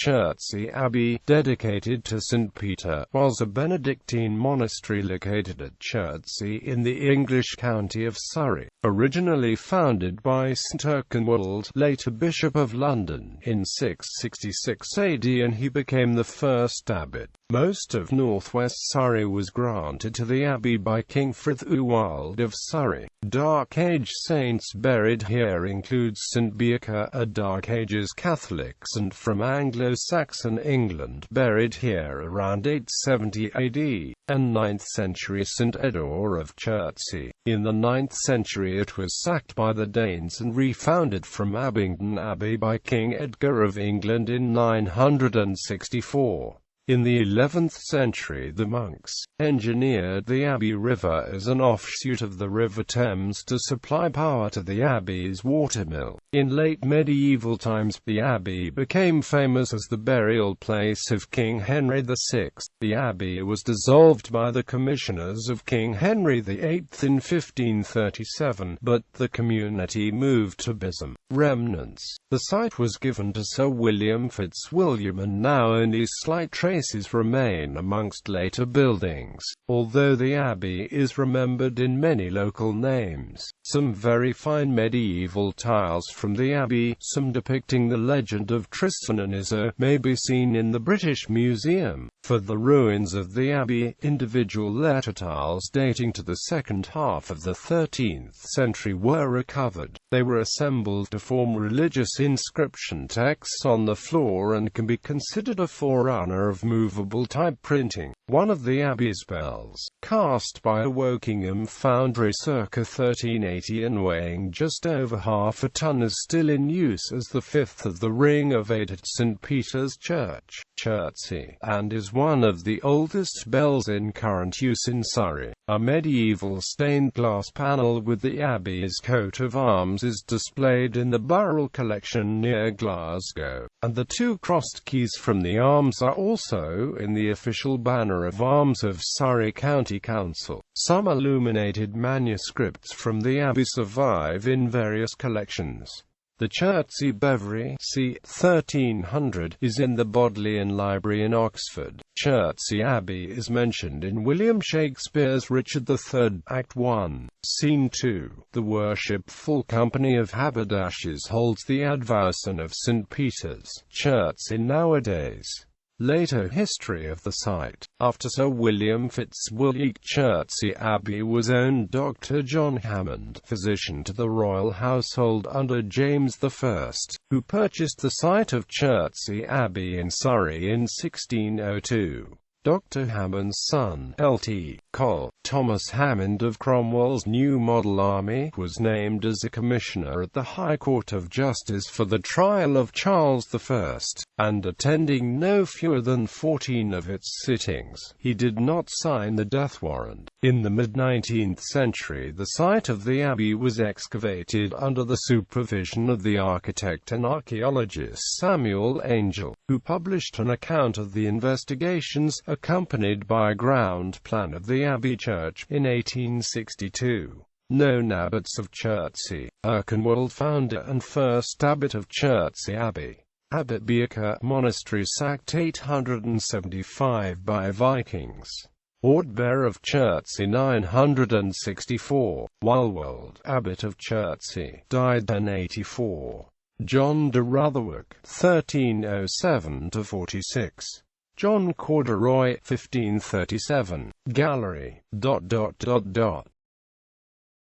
Chertsey Abbey, dedicated to St. Peter, was a Benedictine monastery located at Chertsey in the English county of Surrey. Originally founded by Saint Erkenwald, later Bishop of London, in 666 AD, and he became the first abbot. Most of northwest Surrey was granted to the abbey by King Frithuwald of Surrey. Dark Age saints buried here include Saint Beocca, a Dark Ages Catholic saint from Anglo-Saxon England, buried here around 870 AD, and 9th century Saint Edor of Chertsey. In the 9th century it was sacked by the Danes and refounded from Abingdon Abbey by King Edgar of England in 964. In the 11th century the monks engineered the Abbey River as an offshoot of the River Thames to supply power to the Abbey's watermill. In late medieval times, the Abbey became famous as the burial place of King Henry VI. The Abbey was dissolved by the commissioners of King Henry VIII in 1537, but the community moved to Bisham. Remnants. The site was given to Sir William Fitzwilliam, and now only slight traces remain amongst later buildings, although the abbey is remembered in many local names. Some very fine medieval tiles from the abbey, some depicting the legend of Tristan and Isolde, may be seen in the British Museum. For the ruins of the abbey, individual letter tiles dating to the second half of the 13th century were recovered. They were assembled to form religious inscription texts on the floor and can be considered a forerunner of movable type printing. One of the abbey's bells, cast by a Wokingham foundry circa 1380 and weighing just over half a ton, is still in use as the fifth of the ring of 8 at St. Peter's Church, Chertsey, and is one of the oldest bells in current use in Surrey. A medieval stained glass panel with the abbey's coat of arms is displayed in the Burial Collection near Glasgow, and the two crossed keys from the arms are also in the official banner of arms of Surrey County Council. Some illuminated manuscripts from the abbey survive in various collections. The Chertsey Breviary, c. 1300, is in the Bodleian Library in Oxford. Chertsey Abbey is mentioned in William Shakespeare's Richard III, Act 1, Scene 2. The Worshipful Company of Haberdashers holds the advowson of St. Peter's, Chertsey nowadays. Later history of the site. After Sir William Fitzwilliam, Chertsey Abbey was owned Dr. John Hammond, physician to the royal household under James I, who purchased the site of Chertsey Abbey in Surrey in 1602. Dr. Hammond's son, Lt. Col. Thomas Hammond of Cromwell's New Model Army, was named as a commissioner at the High Court of Justice for the trial of Charles I, and attending no fewer than 14 of its sittings, he did not sign the death warrant. In the mid-19th century, the site of the abbey was excavated under the supervision of the architect and archaeologist Samuel Angel, who published an account of the investigations, accompanied by a ground plan of the Abbey Church, in 1862. Known abbots of Chertsey: Erkenwald, founder and first abbot of Chertsey Abbey. Abbot Beocca, monastery sacked 875 by Vikings. Ortbearer of Chertsey 964. Wildwold, abbot of Chertsey, died 1084. John de Rotherwick, 1307–46. John Corduroy, 1537. Gallery.